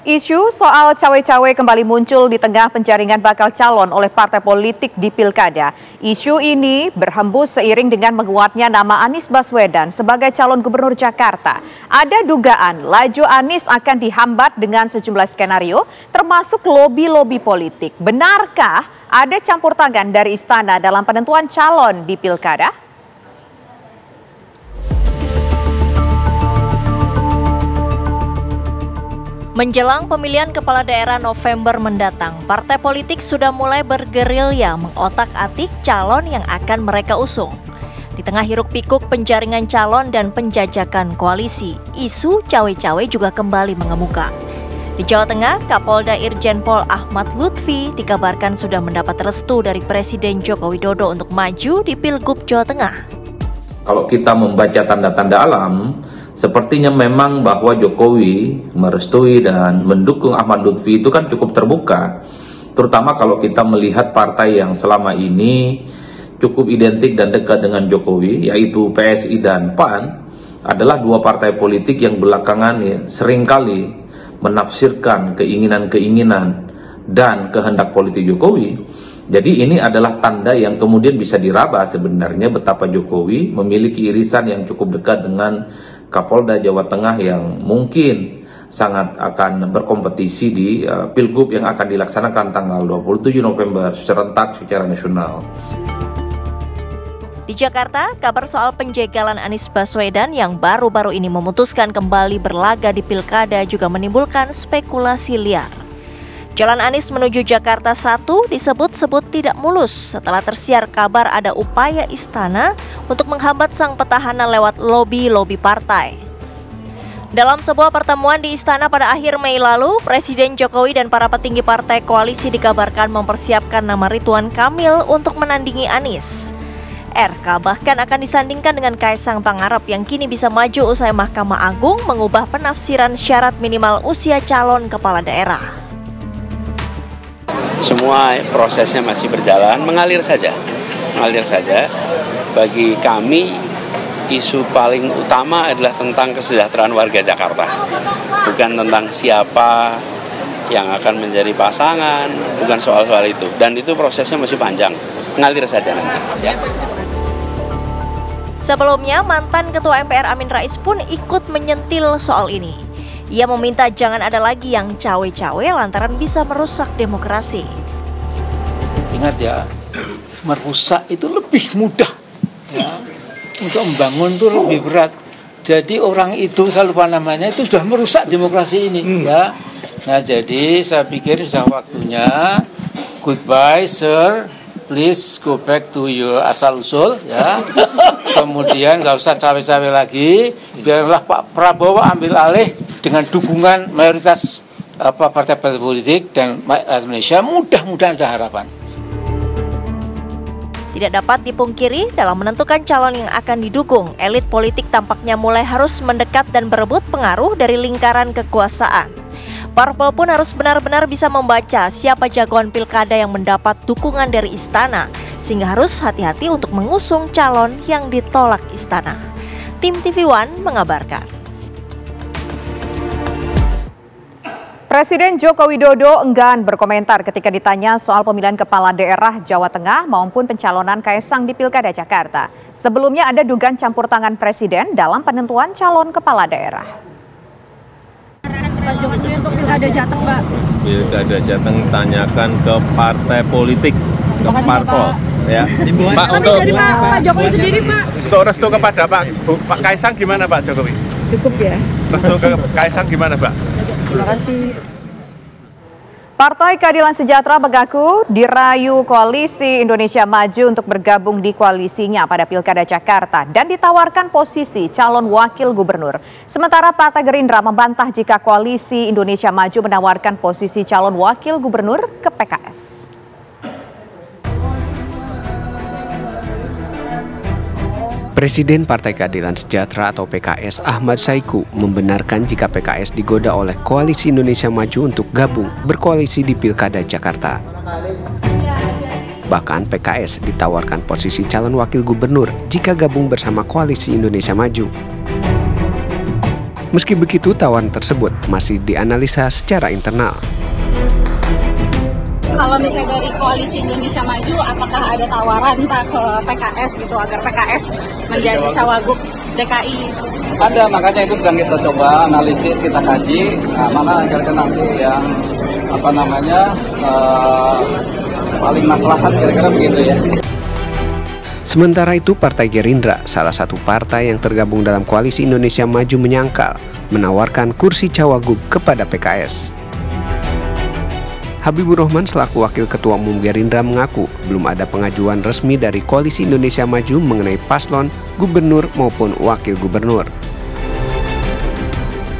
Isu soal cawe-cawe kembali muncul di tengah penjaringan bakal calon oleh partai politik di Pilkada. Isu ini berhembus seiring dengan menguatnya nama Anies Baswedan sebagai calon gubernur Jakarta. Ada dugaan laju Anies akan dihambat dengan sejumlah skenario, termasuk lobi-lobi politik. Benarkah ada campur tangan dari istana dalam penentuan calon di Pilkada? Menjelang pemilihan kepala daerah November mendatang, partai politik sudah mulai bergerilya mengotak-atik calon yang akan mereka usung. Di tengah hiruk-pikuk penjaringan calon dan penjajakan koalisi, isu cawe-cawe juga kembali mengemuka. Di Jawa Tengah, Kapolda Irjen Pol Ahmad Lutfi dikabarkan sudah mendapat restu dari Presiden Joko Widodo untuk maju di Pilgub Jawa Tengah. Kalau kita membaca tanda-tanda alam, sepertinya memang bahwa Jokowi merestui dan mendukung Ahmad Lutfi itu kan cukup terbuka. Terutama kalau kita melihat partai yang selama ini cukup identik dan dekat dengan Jokowi, yaitu PSI dan PAN, adalah dua partai politik yang belakangan seringkali menafsirkan keinginan-keinginan dan kehendak politik Jokowi. Jadi ini adalah tanda yang kemudian bisa diraba sebenarnya betapa Jokowi memiliki irisan yang cukup dekat dengan Kapolda Jawa Tengah yang mungkin sangat akan berkompetisi di Pilgub yang akan dilaksanakan tanggal 27 November serentak secara nasional. Di Jakarta, kabar soal penjegalan Anies Baswedan yang baru-baru ini memutuskan kembali berlaga di Pilkada juga menimbulkan spekulasi liar. Jalan Anies menuju Jakarta 1 disebut-sebut tidak mulus setelah tersiar kabar ada upaya istana untuk menghambat sang petahana lewat lobi-lobi partai. Dalam sebuah pertemuan di istana pada akhir Mei lalu, Presiden Jokowi dan para petinggi partai koalisi dikabarkan mempersiapkan nama Ridwan Kamil untuk menandingi Anies. RK bahkan akan disandingkan dengan Kaisang Pangarep yang kini bisa maju usai Mahkamah Agung mengubah penafsiran syarat minimal usia calon kepala daerah. Semua prosesnya masih berjalan, mengalir saja. Bagi kami, isu paling utama adalah tentang kesejahteraan warga Jakarta. Bukan tentang siapa yang akan menjadi pasangan, bukan soal-soal itu. Dan itu prosesnya masih panjang, mengalir saja nanti. Ya. Sebelumnya, mantan Ketua MPR Amin Rais pun ikut menyentil soal ini. Ia meminta jangan ada lagi yang cawe-cawe lantaran bisa merusak demokrasi. Ingat ya, merusak itu lebih mudah, ya. Untuk membangun itu lebih berat. Jadi orang itu, saya lupa namanya, itu sudah merusak demokrasi ini. Ya. Nah jadi saya pikir sudah waktunya, goodbye sir, please go back to your asal-usul. Ya. Kemudian nggak usah cawe-cawe lagi, biarlah Pak Prabowo ambil alih dengan dukungan mayoritas partai-partai politik dan Indonesia, mudah-mudahan ada harapan. Tidak dapat dipungkiri, dalam menentukan calon yang akan didukung, elit politik tampaknya mulai harus mendekat dan berebut pengaruh dari lingkaran kekuasaan. Parpol pun harus benar-benar bisa membaca siapa jagoan pilkada yang mendapat dukungan dari istana, sehingga harus hati-hati untuk mengusung calon yang ditolak istana. Tim TV One mengabarkan. Presiden Joko Widodo enggan berkomentar ketika ditanya soal pemilihan kepala daerah Jawa Tengah maupun pencalonan Kaisang di Pilkada Jakarta. Sebelumnya ada dugaan campur tangan Presiden dalam penentuan calon kepala daerah. Pak Jokowi untuk Pilkada Jateng, Pak. Pilkada Jateng tanyakan ke partai politik, ke parpol. Ya. Pak, untuk dari Pak Jokowi sendiri, Pak. Untuk restu kepada Pak Kaisang gimana Pak Jokowi? Cukup ya. Restu ke Kaisang gimana Pak? Terima kasih. Partai Keadilan Sejahtera mengaku dirayu Koalisi Indonesia Maju untuk bergabung di koalisinya pada Pilkada Jakarta dan ditawarkan posisi calon wakil gubernur. Sementara Partai Gerindra membantah jika Koalisi Indonesia Maju menawarkan posisi calon wakil gubernur ke PKS. Presiden Partai Keadilan Sejahtera atau PKS Ahmad Saiku membenarkan jika PKS digoda oleh Koalisi Indonesia Maju untuk gabung berkoalisi di Pilkada Jakarta. Bahkan PKS ditawarkan posisi calon wakil gubernur jika gabung bersama Koalisi Indonesia Maju. Meski begitu, tawaran tersebut masih dianalisa secara internal. Kalau misalnya dari Koalisi Indonesia Maju, apakah ada tawaran ke PKS gitu agar PKS menjadi cawagup DKI? Ada, makanya itu sedang kita coba analisis, kita kaji mana kira-kira nanti yang paling maslahat, kira-kira begitu ya. Sementara itu, Partai Gerindra, salah satu partai yang tergabung dalam Koalisi Indonesia Maju, menyangkal menawarkan kursi cawagup kepada PKS. Habibur Rahman selaku Wakil Ketua Umum Gerindra mengaku belum ada pengajuan resmi dari Koalisi Indonesia Maju mengenai paslon gubernur maupun wakil gubernur.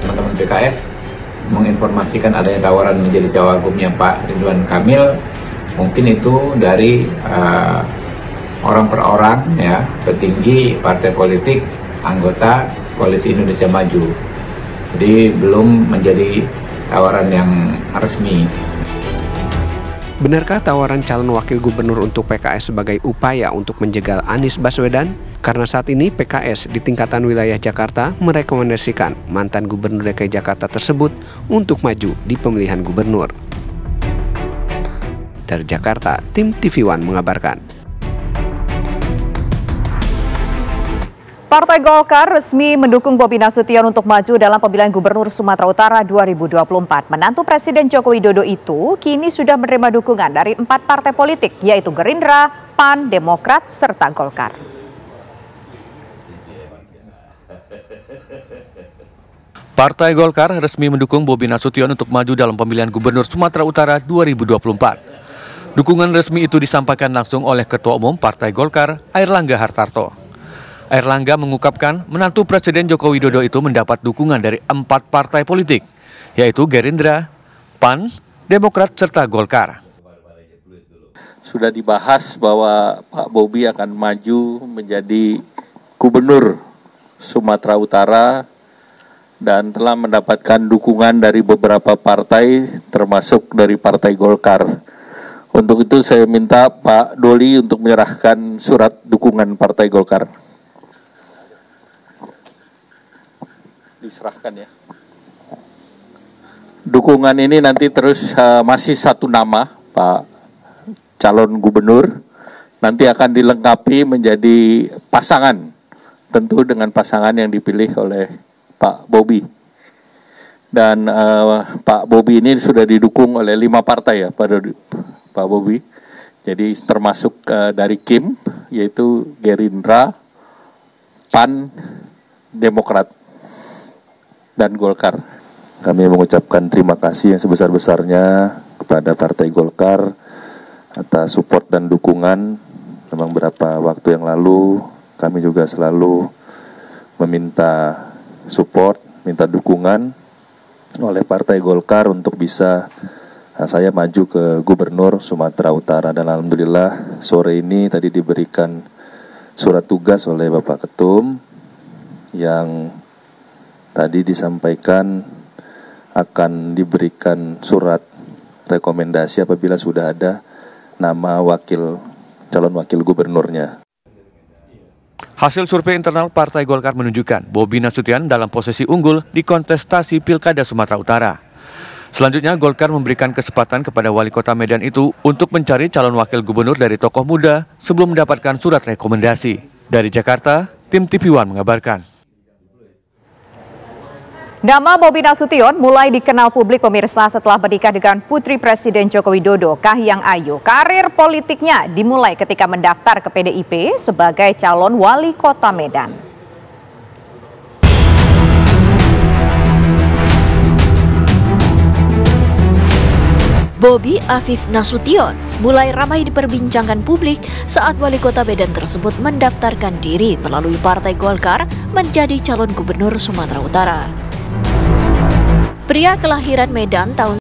Teman-teman PKS menginformasikan adanya tawaran menjadi cawagupnya Pak Ridwan Kamil, mungkin itu dari orang per orang, ya, petinggi partai politik anggota Koalisi Indonesia Maju. Jadi belum menjadi tawaran yang resmi. Benarkah tawaran calon wakil gubernur untuk PKS sebagai upaya untuk menjegal Anies Baswedan? Karena saat ini PKS di tingkatan wilayah Jakarta merekomendasikan mantan gubernur DKI Jakarta tersebut untuk maju di pemilihan gubernur. Dari Jakarta, tim TV One mengabarkan. Partai Golkar resmi mendukung Bobi Nasution untuk maju dalam pemilihan Gubernur Sumatera Utara 2024. Menantu Presiden Joko Widodo itu kini sudah menerima dukungan dari 4 partai politik, yaitu Gerindra, PAN, Demokrat, serta Golkar. Partai Golkar resmi mendukung Bobi Nasution untuk maju dalam pemilihan Gubernur Sumatera Utara 2024. Dukungan resmi itu disampaikan langsung oleh Ketua Umum Partai Golkar, Airlangga Hartarto. Airlangga mengungkapkan menantu Presiden Joko Widodo itu mendapat dukungan dari 4 partai politik, yaitu Gerindra, PAN, Demokrat, serta Golkar. Sudah dibahas bahwa Pak Bobi akan maju menjadi Gubernur Sumatera Utara dan telah mendapatkan dukungan dari beberapa partai, termasuk dari Partai Golkar. Untuk itu saya minta Pak Doli untuk menyerahkan surat dukungan Partai Golkar. Diserahkan ya. Dukungan ini nanti terus masih satu nama, Pak calon gubernur, nanti akan dilengkapi menjadi pasangan, tentu dengan pasangan yang dipilih oleh Pak Bobi. Dan Pak Bobi ini sudah didukung oleh 5 partai ya, Pak Bobi. Jadi termasuk dari Kim, yaitu Gerindra, PAN, Demokrat, dan Golkar. Kami mengucapkan terima kasih yang sebesar-besarnya kepada Partai Golkar atas support dan dukungan. Memang beberapa waktu yang lalu kami juga selalu meminta support, minta dukungan oleh Partai Golkar untuk bisa saya maju ke Gubernur Sumatera Utara. Dan alhamdulillah sore ini tadi diberikan surat tugas oleh Bapak Ketum yang tadi disampaikan akan diberikan surat rekomendasi apabila sudah ada nama calon wakil gubernurnya. Hasil survei internal Partai Golkar menunjukkan Bobi Nasution dalam posisi unggul di kontestasi Pilkada Sumatera Utara. Selanjutnya, Golkar memberikan kesempatan kepada wali kota Medan itu untuk mencari calon wakil gubernur dari tokoh muda sebelum mendapatkan surat rekomendasi. Dari Jakarta, tim TV One mengabarkan. Nama Bobi Nasution mulai dikenal publik pemirsa setelah menikah dengan Putri Presiden Joko Widodo, Kahiyang Ayu. Karir politiknya dimulai ketika mendaftar ke PDIP sebagai calon wali kota Medan. Bobi Afif Nasution mulai ramai diperbincangkan publik saat wali kota Medan tersebut mendaftarkan diri melalui Partai Golkar menjadi calon gubernur Sumatera Utara. Pria kelahiran Medan tahun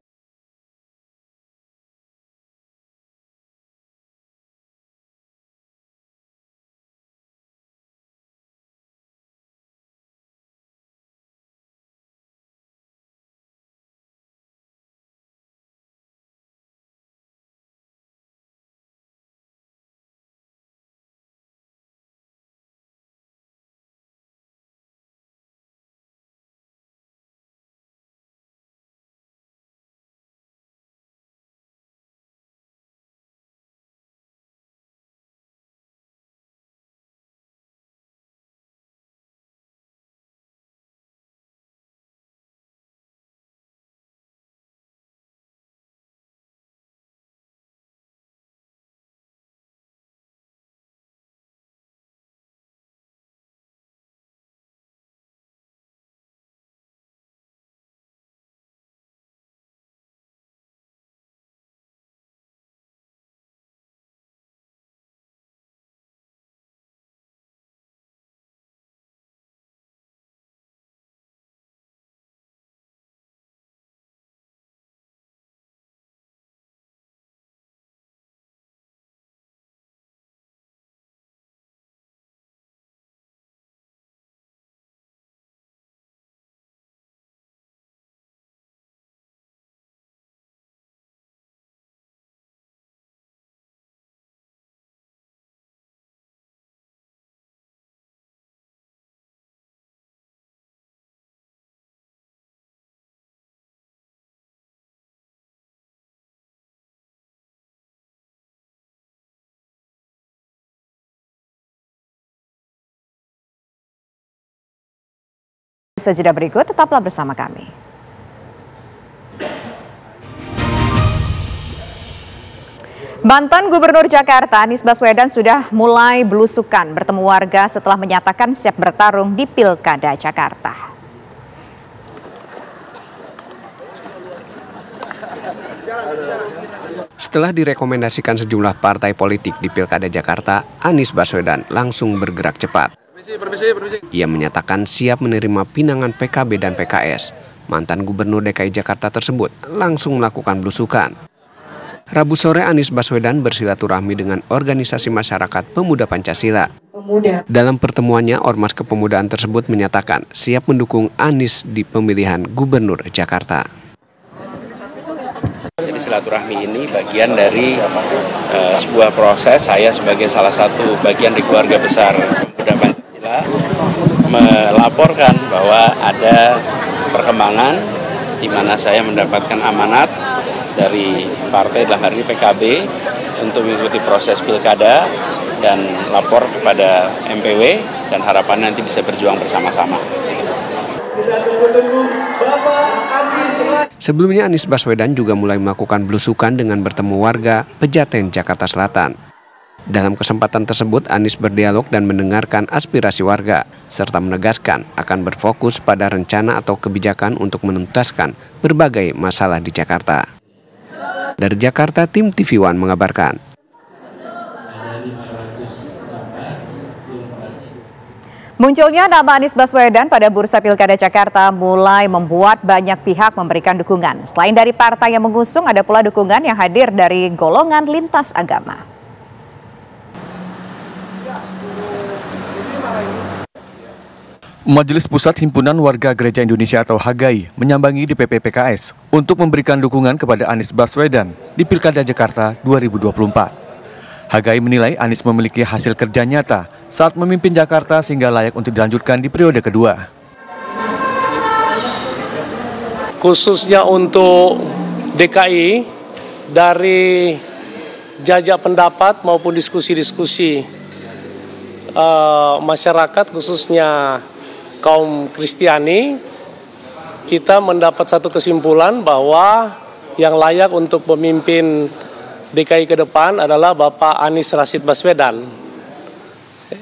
Usai jeda berikut, tetaplah bersama kami. Mantan Gubernur Jakarta Anies Baswedan sudah mulai belusukan bertemu warga setelah menyatakan siap bertarung di Pilkada Jakarta. Setelah direkomendasikan sejumlah partai politik di Pilkada Jakarta, Anies Baswedan langsung bergerak cepat. Ia menyatakan siap menerima pinangan PKB dan PKS. Mantan Gubernur DKI Jakarta tersebut langsung melakukan belusukan. Rabu sore Anies Baswedan bersilaturahmi dengan organisasi masyarakat pemuda Pancasila. Dalam pertemuannya, Ormas Kepemudaan tersebut menyatakan siap mendukung Anies di pemilihan Gubernur Jakarta. Jadi silaturahmi ini bagian dari sebuah proses. Saya sebagai salah satu bagian di keluarga besar pemuda Pancasila melaporkan bahwa ada perkembangan di mana saya mendapatkan amanat dari partai dalam hari ini PKB untuk mengikuti proses pilkada dan lapor kepada MPW dan harapannya nanti bisa berjuang bersama-sama. Sebelumnya Anies Baswedan juga mulai melakukan belusukan dengan bertemu warga Pejaten, Jakarta Selatan. Dalam kesempatan tersebut Anies berdialog dan mendengarkan aspirasi warga, serta menegaskan akan berfokus pada rencana atau kebijakan untuk menuntaskan berbagai masalah di Jakarta. Dari Jakarta, tim TV One mengabarkan. Munculnya nama Anies Baswedan pada bursa Pilkada Jakarta mulai membuat banyak pihak memberikan dukungan. Selain dari partai yang mengusung, ada pula dukungan yang hadir dari golongan lintas agama. Majelis Pusat Himpunan Warga Gereja Indonesia atau HGI menyambangi DPP PKS untuk memberikan dukungan kepada Anies Baswedan di Pilkada Jakarta 2024. HGI menilai Anies memiliki hasil kerja nyata saat memimpin Jakarta sehingga layak untuk dilanjutkan di periode kedua. Khususnya untuk DKI, dari jajak pendapat maupun diskusi-diskusi masyarakat khususnya kaum Kristiani, kita mendapat satu kesimpulan bahwa yang layak untuk pemimpin DKI ke depan adalah Bapak Anies Rashid Baswedan.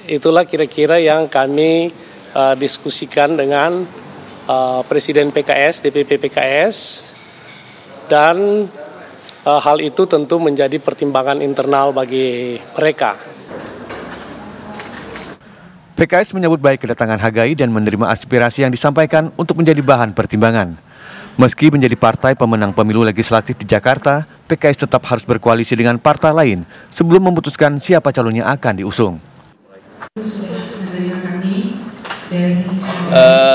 Itulah kira-kira yang kami diskusikan dengan Presiden PKS, DPP PKS, dan hal itu tentu menjadi pertimbangan internal bagi mereka. PKS menyambut baik kedatangan HGI dan menerima aspirasi yang disampaikan untuk menjadi bahan pertimbangan. Meski menjadi partai pemenang pemilu legislatif di Jakarta, PKS tetap harus berkoalisi dengan partai lain sebelum memutuskan siapa calon yang akan diusung.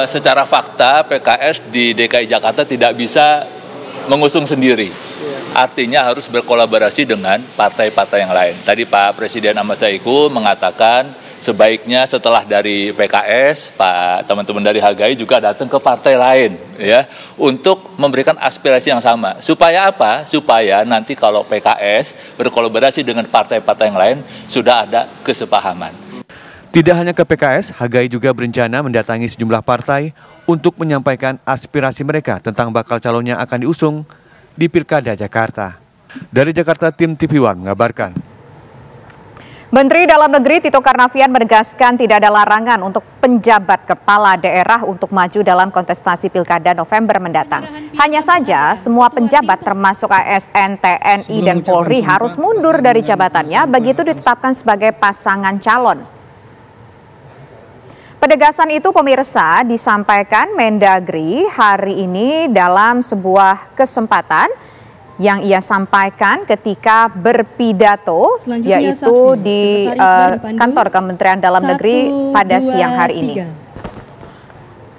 Secara fakta, PKS di DKI Jakarta tidak bisa mengusung sendiri. Artinya harus berkolaborasi dengan partai-partai yang lain. Tadi Pak Presiden Ahmad Saiku mengatakan sebaiknya setelah dari PKS, teman-teman dari HGI juga datang ke partai lain ya untuk memberikan aspirasi yang sama. Supaya apa? Supaya nanti kalau PKS berkolaborasi dengan partai-partai yang lain sudah ada kesepahaman. Tidak hanya ke PKS, HGI juga berencana mendatangi sejumlah partai untuk menyampaikan aspirasi mereka tentang bakal calon yang akan diusung di Pilkada Jakarta. Dari Jakarta, tim TV One mengabarkan. Menteri Dalam Negeri Tito Karnavian menegaskan tidak ada larangan untuk penjabat kepala daerah untuk maju dalam kontestasi Pilkada November mendatang. Hanya saja semua penjabat termasuk ASN, TNI, dan Polri harus mundur dari jabatannya begitu ditetapkan sebagai pasangan calon. Penegasan itu pemirsa disampaikan Mendagri hari ini dalam sebuah kesempatan yang ia sampaikan ketika berpidato yaitu di kantor Kementerian Dalam Negeri pada siang hari ini.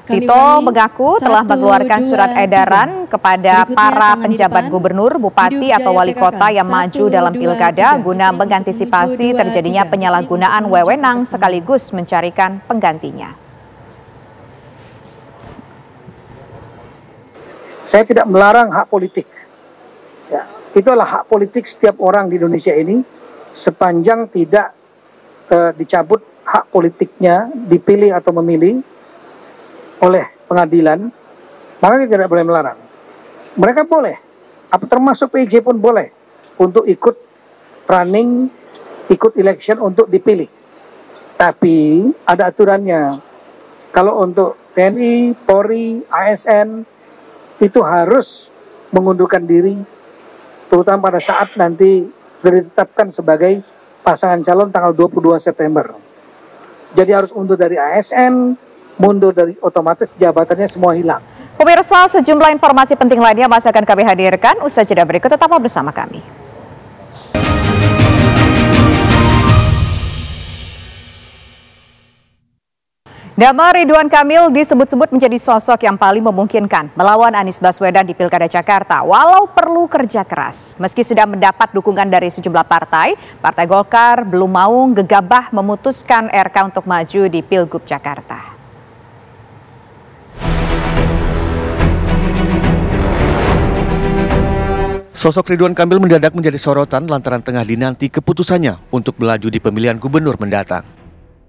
Tito mengaku telah mengeluarkan surat edaran kepada para penjabat gubernur, bupati atau wali kota yang maju dalam pilkada guna mengantisipasi terjadinya penyalahgunaan wewenang sekaligus mencarikan penggantinya. Saya tidak melarang hak politik. Ya, itu adalah hak politik setiap orang di Indonesia ini sepanjang tidak dicabut hak politiknya, dipilih atau memilih oleh pengadilan, maka kita tidak boleh melarang. Mereka boleh, termasuk PJ pun boleh untuk ikut running, ikut election untuk dipilih. Tapi ada aturannya. Kalau untuk TNI, Polri, ASN itu harus mengundurkan diri, terutama pada saat nanti sudah ditetapkan sebagai pasangan calon tanggal 22 September. Jadi harus mundur dari ASN, mundur dari otomatis jabatannya semua hilang. Pemirsa, sejumlah informasi penting lainnya masih akan kami hadirkan. Usai jeda berikut, tetaplah bersama kami. Nama Ridwan Kamil disebut-sebut menjadi sosok yang paling memungkinkan melawan Anies Baswedan di Pilkada Jakarta, walau perlu kerja keras. Meski sudah mendapat dukungan dari sejumlah partai, Partai Golkar belum mau gegabah memutuskan RK untuk maju di Pilgub Jakarta. Sosok Ridwan Kamil mendadak menjadi sorotan lantaran tengah dinanti keputusannya untuk melaju di pemilihan gubernur mendatang.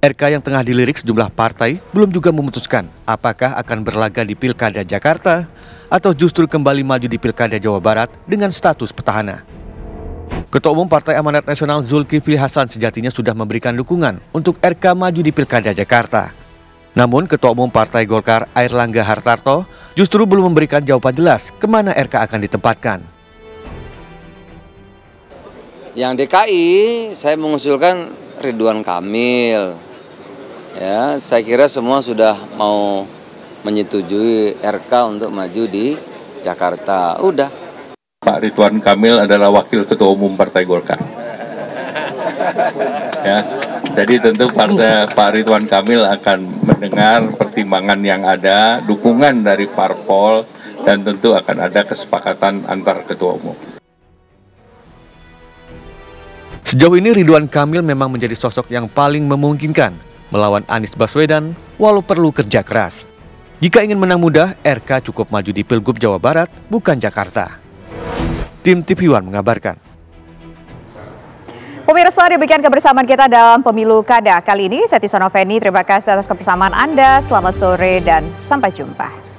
RK yang tengah dilirik sejumlah partai belum juga memutuskan apakah akan berlaga di Pilkada Jakarta atau justru kembali maju di Pilkada Jawa Barat dengan status petahana. Ketua Umum Partai Amanat Nasional Zulkifli Hasan sejatinya sudah memberikan dukungan untuk RK maju di Pilkada Jakarta. Namun Ketua Umum Partai Golkar Airlangga Hartarto justru belum memberikan jawaban jelas kemana RK akan ditempatkan. Yang DKI saya mengusulkan Ridwan Kamil. Ya, saya kira semua sudah mau menyetujui RK untuk maju di Jakarta. Udah. Pak Ridwan Kamil adalah Wakil Ketua Umum Partai Golkar. Ya, jadi tentu Pak Ridwan Kamil akan mendengar pertimbangan yang ada, dukungan dari parpol, dan tentu akan ada kesepakatan antar Ketua Umum. Sejauh ini Ridwan Kamil memang menjadi sosok yang paling memungkinkan melawan Anies Baswedan walau perlu kerja keras. Jika ingin menang mudah, RK cukup maju di Pilgub Jawa Barat, bukan Jakarta. Tim TV One mengabarkan. Pemirsa, demikian kebersamaan kita dalam Pemilu Kada kali ini. Saya Tisana Feni, terima kasih atas kebersamaan Anda. Selamat sore dan sampai jumpa.